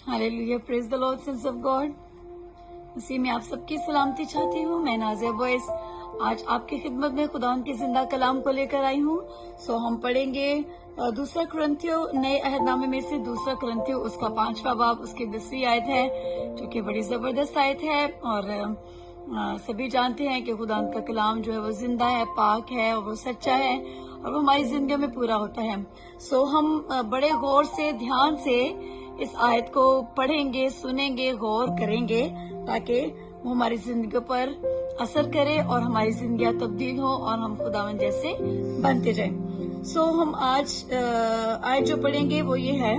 Hallelujah, praise the Lord sense of God. उसी में आप सबकी सलामती चाहती हूँ। मैं नाज़िया बॉयस आज आपकी खिदमत में खुदा के जिंदा कलाम को लेकर आई हूँ। हम पढ़ेंगे दूसरा कुरिन्थियों नए अहदनामे में से दूसरा कुरिन्थियों उसका 5वां बाब उसकी 10वीं आयत है, जो कि बड़ी जबरदस्त आयत है। और सभी जानते हैं कि खुदा का कलाम जो है वो जिंदा है, पाक है और वो सच्चा है और वो हमारी जिंदगी में पूरा होता है। हम बड़े गौर से ध्यान से इस आयत को पढ़ेंगे, सुनेंगे, गौर करेंगे ताकि वो हमारी जिंदगी पर असर करे और हमारी जिंदगियां तब्दील हो और हम खुदावन जैसे बनते जाएं। हम आज आयत जो पढ़ेंगे वो ये है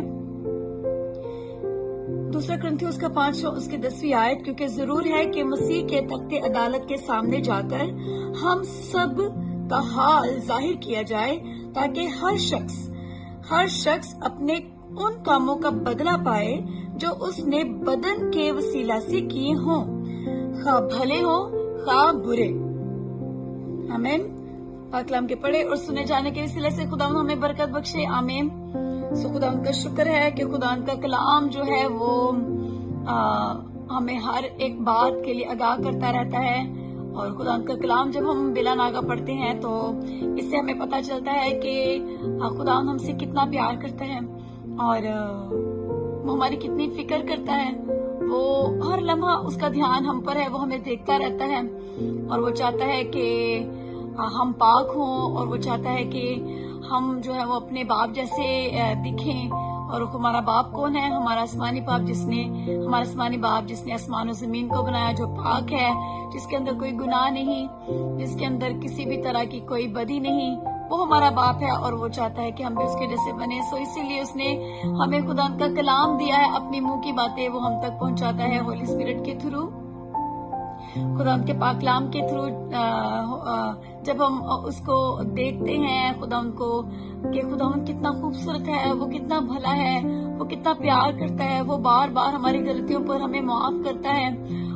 दूसरा कुरिन्थियों उसका 5वां उसकी 10वीं आयत, क्योंकि जरूर है कि मसीह के तख्ते अदालत के सामने जाकर हम सब का हाल जाहिर किया जाए ताकि हर शख्स अपने उन कामों का बदला पाए जो उसने बदन के वसीला से किए हों, खा भले हो खा बुरे। आमीन। पाक कलाम के पढ़े और सुने जाने के वसीले से खुदा हमें बरकत बख्शे। आमीन। खुदा का शुक्र है कि खुदा का कलाम जो है वो हमें हर एक बात के लिए आगाह करता रहता है। और खुदा का कलाम जब हम बिला नागा पढ़ते हैं तो इससे हमें पता चलता है कि खुदा हमसे कितना प्यार करता है और वो हमारी कितनी फिक्र करता है। वो हर लम्हा उसका ध्यान हम पर है, वो हमें देखता रहता है और वो चाहता है कि हम पाक हों और वो चाहता है कि हम जो है वो अपने बाप जैसे दिखें। और हमारा बाप कौन है? हमारा आसमानी बाप, जिसने आसमान और जमीन को बनाया, जो पाक है, जिसके अंदर कोई गुनाह नहीं, जिसके अंदर किसी भी तरह की कोई बदी नहीं, वो हमारा बाप है और वो चाहता है कि हम भी उसके जैसे बने। इसीलिए उसने हमें खुदा का कलाम दिया है, अपनी मुंह की बातें वो हम तक पहुंचाता है होली स्पिरिट के थ्रू, खुदा के पाक कलाम के थ्रू। जब हम उसको देखते हैं खुदा कितना खूबसूरत है, वो कितना भला है, वो कितना प्यार करता है, वो बार बार हमारी गलतियों पर हमें माफ करता है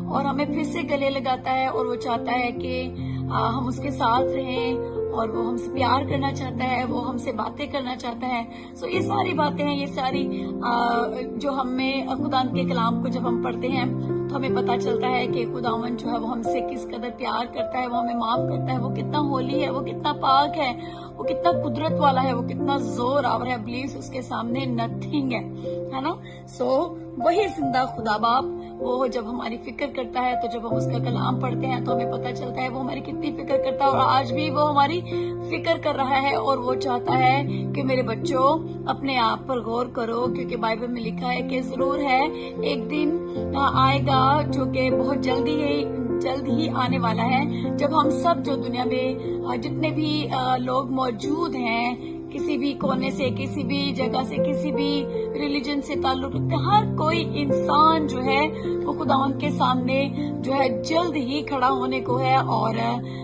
और हमें फिर से गले लगाता है और वो चाहता है कि हम उसके साथ रहें और वो हमसे प्यार करना चाहता है, वो हमसे बातें करना चाहता है। ये सारी बातें हैं, ये सारी जो हमें खुदा के कलाम को जब हम पढ़ते हैं तो हमें पता चलता है कि खुदावन जो है वो हमसे किस कदर प्यार करता है, वो हमें माफ करता है, वो कितना होली है, वो कितना पाक है, वो कितना कुदरत वाला है, वो कितना जोर आवर है। प्लीज उसके सामने नथिंग है ना। वही जिंदा खुदा बाप वो जब हमारी फिक्र करता है, तो जब हम उसका कलाम पढ़ते हैं तो हमें पता चलता है वो हमारी कितनी फिक्र करता है और आज भी वो हमारी फिक्र कर रहा है और वो चाहता है कि मेरे बच्चों अपने आप पर गौर करो, क्योंकि बाइबल में लिखा है कि जरूर है एक दिन आएगा जो कि बहुत जल्द ही आने वाला है, जब हम सब जो दुनिया में जितने भी लोग मौजूद हैं, किसी भी कोने से, किसी भी जगह से, किसी भी रिलीजन से ताल्लुक रखते हैं, हर कोई इंसान जो है वो खुदावन के सामने जो है जल्द ही खड़ा होने को है और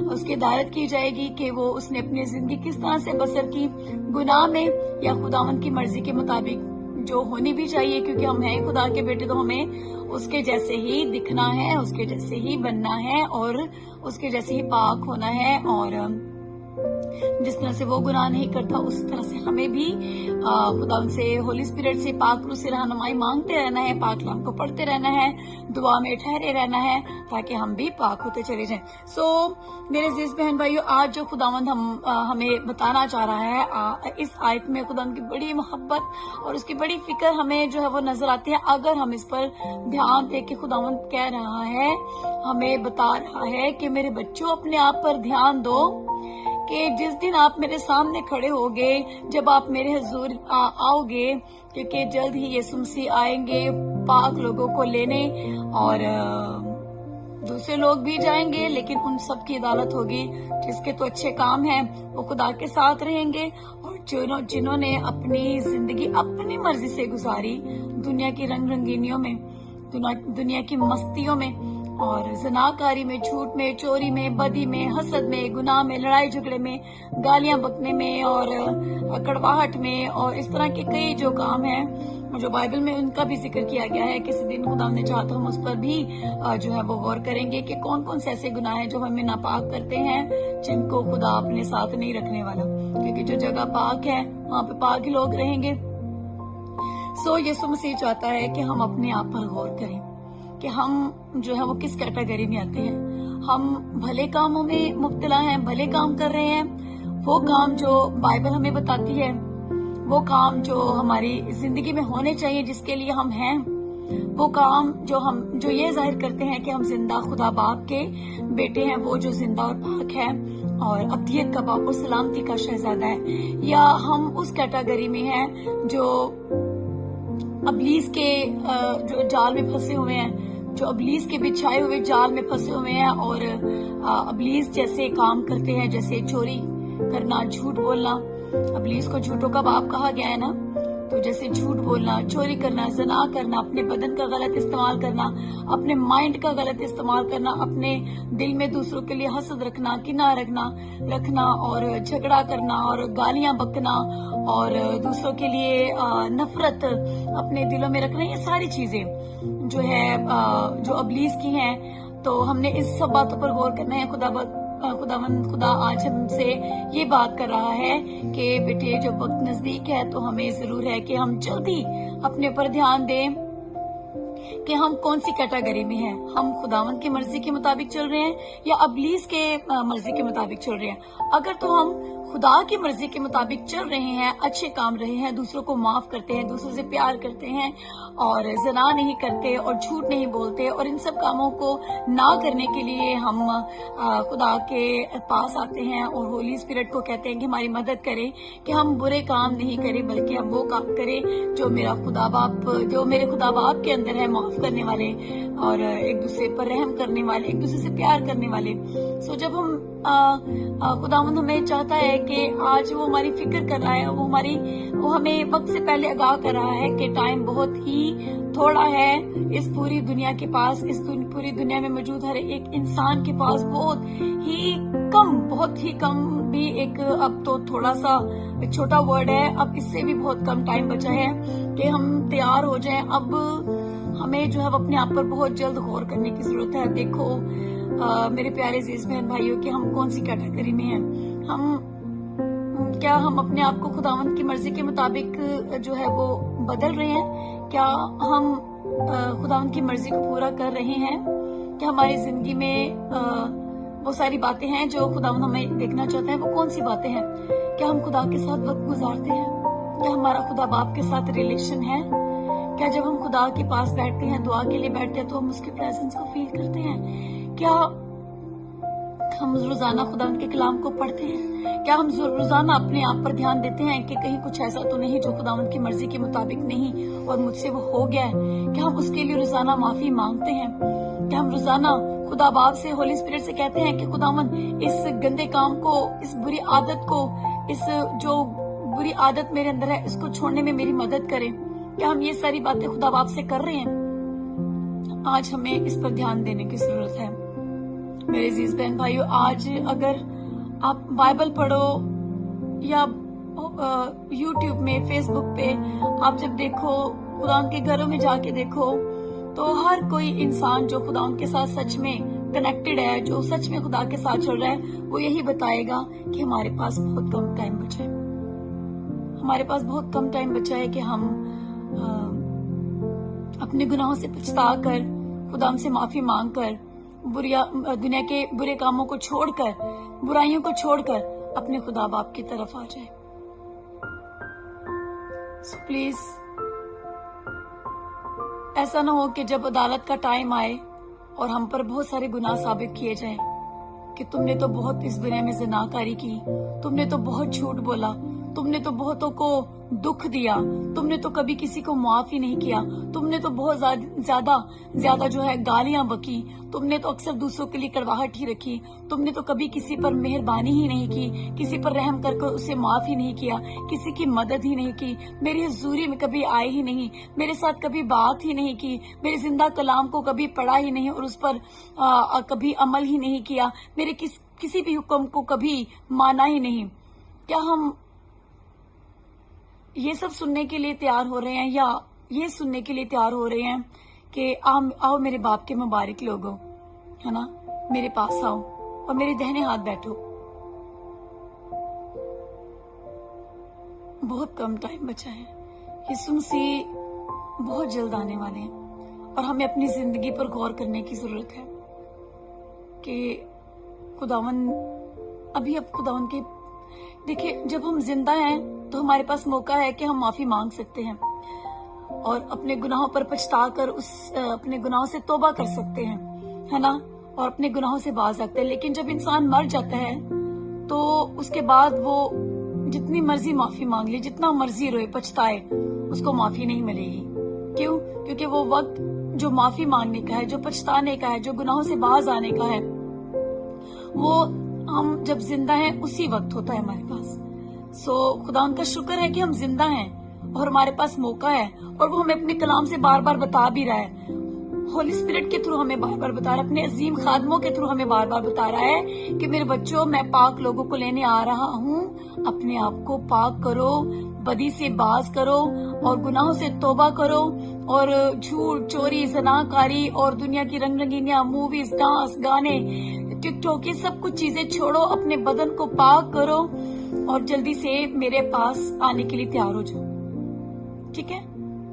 उसकी हिदायत की जाएगी कि वो उसने अपनी जिंदगी किस तरह से बसर की, गुनाह में या खुदावन की मर्जी के मुताबिक जो होनी भी चाहिए, क्योंकि हम हैं खुदा के बेटे, तो हमें उसके जैसे ही दिखना है, उसके जैसे ही बनना है और उसके जैसे ही पाक होना है। और जिस तरह से वो गुनाह नहीं करता उस तरह से हमें भी खुदा से, होली स्पिरिट से, पाक रूह से रहनुमाई मांगते रहना है, पाक कलाम को पढ़ते रहना है, दुआ में ठहरे रहना है ताकि हम भी पाक होते चले जाएं। मेरे अजीज बहन भाइयों, आज जो खुदावंद हमें बताना चाह रहा है इस आयत में खुदावंद की बड़ी मोहब्बत और उसकी बड़ी फिक्र हमें जो है वो नजर आती है अगर हम इस पर ध्यान दे के खुदावंद कह रहा है, हमें बता रहा है कि मेरे बच्चों अपने आप पर ध्यान दो कि जिस दिन आप मेरे सामने खड़े होगे, जब आप मेरे हुजूर आओगे, क्योंकि जल्द ही यीशु मसीह आएंगे पाक लोगों को लेने और दूसरे लोग भी जाएंगे, लेकिन उन सब की अदालत होगी। जिसके तो अच्छे काम हैं वो खुदा के साथ रहेंगे और जिन्होंने अपनी जिंदगी अपनी मर्जी से गुजारी दुनिया की रंग रंगीनियों में, दुनिया की मस्तियों में और जनाकारी में, झूठ में, चोरी में, बदी में, हसद में, गुनाह में, लड़ाई झगड़े में, गालियां बकने में और कड़वाहट में और इस तरह के कई जो काम हैं जो बाइबल में उनका भी जिक्र किया गया है। किसी दिन खुदा ने चाहा तो हम उस पर भी जो है वो गौर करेंगे कि कौन कौन से ऐसे गुनाह हैं जो हमें नापाक करते हैं, जिनको खुदा अपने साथ नहीं रखने वाला, क्योंकि जो जगह पाक है वहाँ पे पाक ही लोग रहेंगे। सो यीशु मसीह चाहता है कि हम अपने आप पर गौर करें कि हम जो है वो किस कैटेगरी में आते हैं। हम भले कामों में मुब्तला हैं, भले काम कर रहे हैं, वो काम जो बाइबल हमें बताती है, वो काम जो हमारी जिंदगी में होने चाहिए, जिसके लिए हम हैं, वो काम जो ये जाहिर करते हैं कि हम जिंदा खुदा बाप के बेटे हैं, वो जो जिंदा और पाक है और अब्दियत का बाप और सलामती का शहजादा है, या हम उस कैटेगरी में हैं जो अबलीस के जो जाल में फंसे हुए हैं, जो अबलीस के बिछाए हुए जाल में फंसे हुए हैं और अबलीस जैसे काम करते हैं, जैसे चोरी करना, झूठ बोलना। अबलीस को झूठों का बाप कहा गया है ना, तो जैसे झूठ बोलना, चोरी करना, ज़ना करना, अपने बदन का गलत इस्तेमाल करना, अपने माइंड का गलत इस्तेमाल करना, अपने दिल में दूसरों के लिए हसद रखना, किना रखना और झगड़ा करना और गालियां बकना और दूसरों के लिए नफरत अपने दिलों में रखना, ये सारी चीजें जो है जो अबलीस की हैं। तो हमने इस सब बातों पर गौर करना है। खुदा आज हमसे ये बात कर रहा है कि बेटे जब वक्त नजदीक है तो हमें जरूर है कि हम जल्दी अपने पर ध्यान दें कि हम कौन सी कैटेगरी में हैं। हम खुदावंद की मर्जी के मुताबिक चल रहे हैं या अबलीस के मर्जी के मुताबिक चल रहे हैं। अगर तो हम खुदा की मर्जी के मुताबिक चल रहे हैं, अच्छे काम रहे हैं, दूसरों को माफ करते हैं, दूसरों से प्यार करते हैं और ज़ना नहीं करते और झूठ नहीं बोलते और इन सब कामों को ना करने के लिए हम खुदा के पास आते हैं और होली स्पिरिट को कहते हैं कि हमारी मदद करे कि हम बुरे काम नहीं करें, बल्कि हम वो काम करें जो मेरे खुदा बाप के अंदर है, माफ करने वाले और एक दूसरे पर रहम करने वाले, एक दूसरे से प्यार करने वाले। सो जब हम खुदावंद हमें चाहता है कि आज वो हमारी फिक्र कर रहा है, वो हमें वक्त से पहले आगाह कर रहा है कि टाइम बहुत ही थोड़ा है इस पूरी दुनिया के पास, इस पूरी दुनिया में मौजूद हर एक इंसान के पास बहुत ही कम भी एक, अब तो थोड़ा सा एक छोटा वर्ड है, अब इससे भी बहुत कम टाइम बचा है कि हम तैयार हो जाएं। अब हमें जो है अपने आप पर बहुत जल्द गौर करने की जरूरत है। देखो मेरे प्यारे अजीज बहन भाइयों कि हम कौन सी कैटेगरी में हैं। क्या हम अपने आप को खुदावंद की मर्जी के मुताबिक जो है वो बदल रहे हैं? क्या हम खुदावंद की मर्जी को पूरा कर रहे हैं? क्या हमारी जिंदगी में वो सारी बातें हैं जो खुदावंद हमें देखना चाहता है, वो कौन सी बातें हैं? क्या हम खुदा के साथ वक्त गुजारते हैं? क्या हमारा खुदा बाप के साथ रिलेशन है? क्या जब हम खुदा के पास बैठते हैं, दुआ के लिए बैठते हैं, तो हम उसके प्रेजेंस को फील करते हैं? क्या हम रोजाना खुदा के कलाम को पढ़ते हैं? क्या हम रोजाना अपने आप पर ध्यान देते हैं कि कहीं कुछ ऐसा तो नहीं जो खुदावंद की मर्जी के मुताबिक नहीं और मुझसे वो हो गया है? क्या हम उसके लिए रोजाना माफी मांगते हैं? क्या हम रोजाना खुदा बाप से, होली स्पिरिट से कहते हैं कि खुदावंद इस गंदे काम को, इस बुरी आदत को, इस जो बुरी आदत मेरे अंदर है, इसको छोड़ने में मेरी मदद करें? क्या हम ये सारी बातें खुदा बाप से कर रहे हैं? आज हमें इस पर ध्यान देने की जरूरत है। मेरे अजीज बहन भाइयों, आज अगर आप बाइबल पढ़ो या यूट्यूब में, फेसबुक पे आप जब देखो, खुदा के घरों में जाके देखो, तो हर कोई इंसान जो खुदा के साथ सच में कनेक्टेड है, जो सच में खुदा के साथ चल रहा है, वो यही बताएगा कि हमारे पास बहुत कम टाइम बचा है। हमारे पास बहुत कम टाइम बचा है कि हम अपने गुनाहों से पछता कर, खुदा से माफी मांग कर, दुनिया के बुरे कामों को छोड़कर, बुराइयों को छोड़कर अपने खुदा बाप की तरफ आ जाए। सो प्लीज ऐसा ना हो कि जब अदालत का टाइम आए और हम पर बहुत सारे गुनाह साबित किए जाएं कि तुमने तो बहुत इस दुनिया में ज़नाकारी की, तुमने तो बहुत झूठ बोला, तुमने तो बहुतों को दुख दिया, तुमने तो कभी किसी को माफ ही नहीं किया, तुमने तो बहुत ज्यादा जो है गालियां बकी, तुमने तो अक्सर दूसरों के लिए कड़वाहट ही रखी, तुमने तो कभी किसी पर मेहरबानी ही नहीं की, किसी पर रहम करके उसे माफ ही नहीं किया, किसी की मदद ही नहीं की, मेरी हुजूरी में कभी आए ही नहीं, मेरे साथ कभी बात ही नहीं की, मेरे जिंदा कलाम को कभी पढ़ा ही नहीं और उस पर कभी अमल ही नहीं किया, मेरे किसी भी हुक्म को कभी माना ही नहीं। क्या हम ये सब सुनने के लिए तैयार हो रहे हैं, या ये सुनने के लिए तैयार हो रहे हैं कि आओ मेरे बाप के मुबारक लोगों, है ना, मेरे पास आओ और मेरे दाहिने हाथ बैठो? बहुत कम टाइम बचा है। यीशु मसीह बहुत जल्द आने वाले हैं और हमें अपनी जिंदगी पर गौर करने की जरूरत है कि खुदावन अब खुदावन के देखिए, जब हम जिंदा हैं तो हमारे पास मौका है कि हम माफी मांग सकते हैं और अपने गुनाहों पर पछता कर अपने गुनाहों से तौबा कर सकते हैं, है ना, और अपने गुनाहों से बाज सकते हैं। लेकिन जब इंसान मर जाता है तो उसके बाद वो जितनी मर्जी माफी मांग ले, जितना मर्जी रोए पछताए, उसको माफी नहीं मिलेगी। क्यों? क्योंकि वो वक्त जो माफी मांगने का है, जो पछताने का है, जो गुनाहों से बाज आने का है, वो हम जब जिंदा हैं उसी वक्त होता है हमारे पास। खुदा उनका शुक्र है कि हम जिंदा हैं और हमारे पास मौका है, और वो हमें अपने कलाम से बार बार बता भी रहा है। होली स्पिरिट के थ्रू हमें बार बार बता रहा है, अपने अजीम खादमों के थ्रू हमें बार बार बता रहा है कि मेरे बच्चों, मैं पाक लोगों को लेने आ रहा हूँ, अपने आप को पाक करो, बदी से बाज करो और गुनाहों से तौबा करो और झूठ, चोरी, ज़नाकारी और दुनिया की रंग रंगीनियां, मूवीज, डांस, गाने, टिकटॉक, ये सब कुछ चीजें छोड़ो, अपने बदन को पाक करो और जल्दी से मेरे पास आने के लिए तैयार हो जाओ। ठीक है?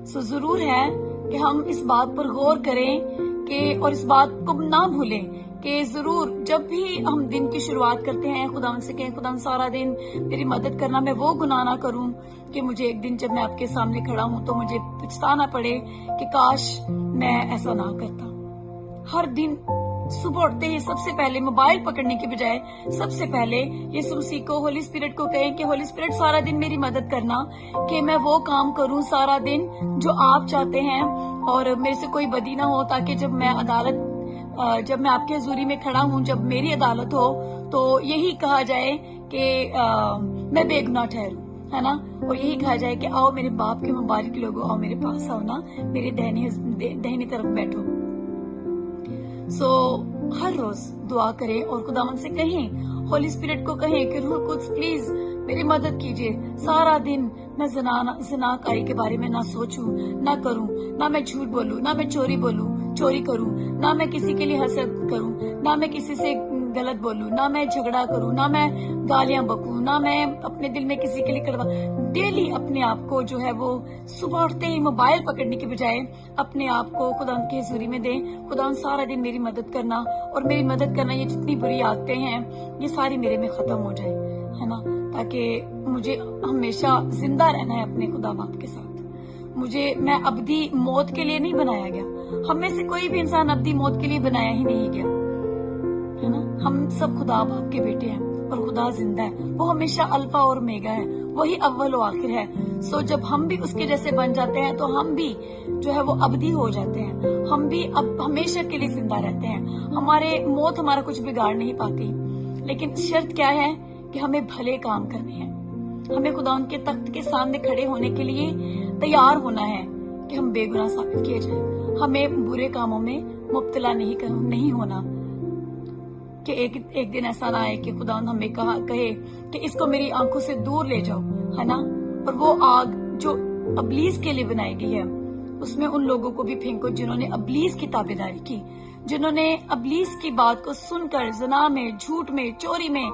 जरूर है कि हम इस बात पर गौर करें कि और इस बात को ना भूलें कि जरूर जब भी हम दिन की शुरुआत करते हैं, खुदा से कहें, खुदा सारा दिन मेरी मदद करना, मैं वो गुनाह ना करूं कि मुझे एक दिन जब मैं आपके सामने खड़ा हूं तो मुझे पछताना पड़े कि काश मैं ऐसा ना करता। हर दिन सुबह उठते ही सबसे पहले मोबाइल पकड़ने की बजाय सबसे पहले यीशु मसीह को, होली स्पिरिट को कहें कि होली स्पिरिट सारा दिन मेरी मदद करना कि मैं वो काम करूं सारा दिन जो आप चाहते हैं और मेरे से कोई बदी ना हो, ताकि जब मैं आपके हजूरी में खड़ा हूं, जब मेरी अदालत हो, तो यही कहा जाए कि मैं बेगुनाह ठहरूं, है ना, और यही कहा जाए कि आओ मेरे बाप के मुबारक लोगों, आओ मेरे पास आओ ना, मेरे दाहिनी तरफ बैठो। हर रोज दुआ करें और खुदावन से कहें, होली स्पिरिट को कहें कि रूह कुद्स प्लीज मेरी मदद कीजिए, सारा दिन मैं ज़नाकारी के बारे में ना सोचूं, ना करूं, ना मैं झूठ बोलूं, ना मैं चोरी करूं, ना मैं किसी के लिए हसद करूं, ना मैं किसी से गलत बोलूं, ना मैं झगड़ा करूं, ना मैं गालियां बकूं, ना मैं अपने दिल में किसी के लिए कड़वा। डेली अपने आप को जो है वो सुबह उठते ही मोबाइल पकड़ने के बजाय अपने आप को खुदा की हजूरी में दें। खुदा सारा दिन मेरी मदद करना और मेरी मदद करना, ये जितनी बुरी आदतें हैं ये सारी मेरे में खत्म हो जाए, है ना, ताकि मुझे हमेशा जिंदा रहना है अपने खुदा बाप के साथ। मैं अब्दी मौत के लिए नहीं बनाया गया, हम में से कोई भी इंसान अब्दी मौत के लिए बनाया ही नहीं गया, है ना। हम सब खुदा बाप के बेटे हैं और खुदा जिंदा है, वो हमेशा अल्फा और ओमेगा है, वही अव्वल और आखिर है। जब हम भी उसके जैसे बन जाते हैं तो हम भी जो है वो अब्दी हो जाते हैं, हम भी अब हमेशा के लिए जिंदा रहते हैं। हमारे मौत हमारा कुछ बिगाड़ नहीं पाती, लेकिन शर्त क्या है कि हमें भले काम करने हैं, हमें खुदा उनके तख्त के सामने खड़े होने के लिए तैयार होना है कि हम बेगुनाह साबित किए जाएं। हमें बुरे कामों में मुब्तला नहीं होना कि एक दिन ऐसा ना आए कि खुदा हमें कहे कि इसको मेरी आंखों से दूर ले जाओ, है ना। और वो आग जो अबलीस के लिए बनाई गई है उसमें उन लोगों को भी फेंको जिन्होंने अबलीस की ताबेदारी की, जिन्होंने अबलीस की बात को सुनकर ज़ना में, झूठ में, चोरी में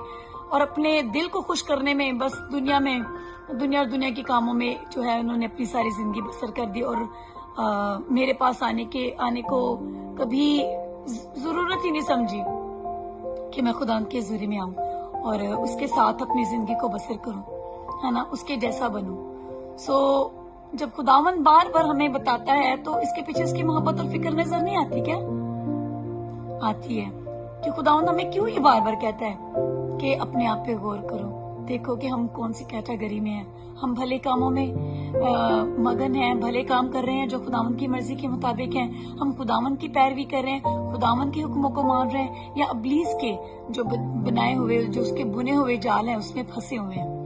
और अपने दिल को खुश करने में, बस दुनिया के कामों में जो है उन्होंने अपनी सारी जिंदगी बसर कर दी और मेरे पास आने को कभी जरूरत ही नहीं समझी कि मैं खुदा के हजूरी में आऊं और उसके साथ अपनी जिंदगी को बसर करूं, है ना, उसके जैसा बनूं। जब खुदावन बार बार हमें बताता है तो इसके पीछे उसकी मोहब्बत और फिक्र नजर नहीं आती क्या? आती है कि खुदावन हमें क्यों ये बार बार कहता है कि अपने आप पे गौर करो, देखो कि हम कौन सी कैटेगरी में हैं। हम भले कामों में मगन हैं, भले काम कर रहे हैं जो खुदावन की मर्जी के मुताबिक हैं, हम खुदावन की पैरवी कर रहे हैं, खुदावन के हुक्मों को मान रहे हैं, या अबलीस के जो बनाए हुए, जो उसके बुने हुए जाल हैं उसमें फंसे हुए हैं।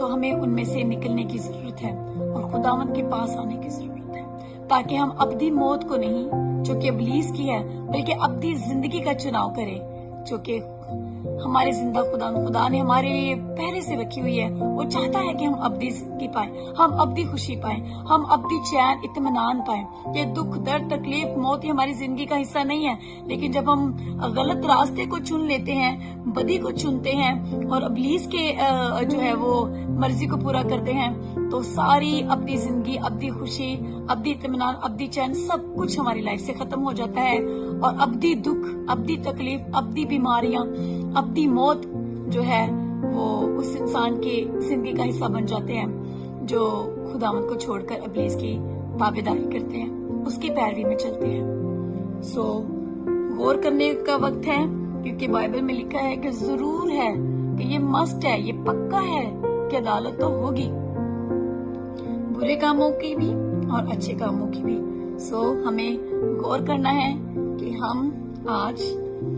हमें उनमें से निकलने की जरूरत है और खुदावन के पास आने की जरूरत है, ताकि हम अब्दी मौत को नहीं जो कि अबलीस की है, बल्कि अब्दी जिंदगी का चुनाव करें जो कि हमारे जिंदा खुदा ने हमारे लिए पहले से रखी हुई है। वो चाहता है कि हम अब्दी जिंदगी पाएं, हम अब्दी खुशी पाएं, हम अब्दी चैन इत्मीनान पाएं। ये दुख, दर्द, तकलीफ, मौत ये हमारी जिंदगी का हिस्सा नहीं है, लेकिन जब हम गलत रास्ते को चुन लेते हैं, बदी को चुनते हैं और अबलीस के जो है वो मर्जी को पूरा करते हैं, تو ساری اپنی زندگی، اپنی خوشی، اپنی اطمینان، اپنی چین سب کچھ ہماری لائف سے ختم ہو جاتا ہے، اور اپنی دکھ، اپنی تکلیف، اپنی بیماریاں، اپنی موت جو ہے وہ اس انسان کی زندگی کا حصہ بن جاتے ہیں جو خداوند کو چھوڑ کر ابلیس کی تابعداری کرتے ہیں، اس کی پیروی میں چلتے ہیں۔ سو غور کرنے کا وقت ہے، کیونکہ بائبل میں لکھا ہے کہ ضرور ہے کہ یہ مسٹ ہے، یہ پکا ہے کہ عدالت تو ہوگی، برے کاموں کی بھی اور اچھے کاموں کی بھی۔ سو ہمیں غور کرنا ہے کہ ہم آج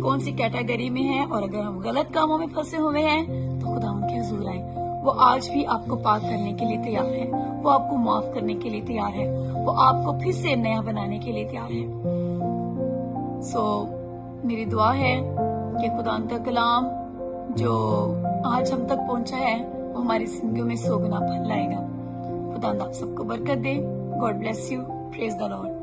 کون سی کیٹیگری میں ہیں، اور اگر ہم غلط کاموں میں پھنسے ہوئے ہیں تو خدا ان کے حضور آئیں۔ وہ آج بھی آپ کو پاک کرنے کے لیے تیار ہے، وہ آپ کو معاف کرنے کے لیے تیار ہے، وہ آپ کو پھر سے نیا بنانے کے لیے تیار ہے۔ سو میری دعا ہے کہ خدا کا کلام جو آج ہم تک پہنچا ہے وہ ہماری زندگیوں میں 100 گنا پھل لائے گا۔ خدا آپ سب کو برکت دے۔ God bless you. Praise the lord.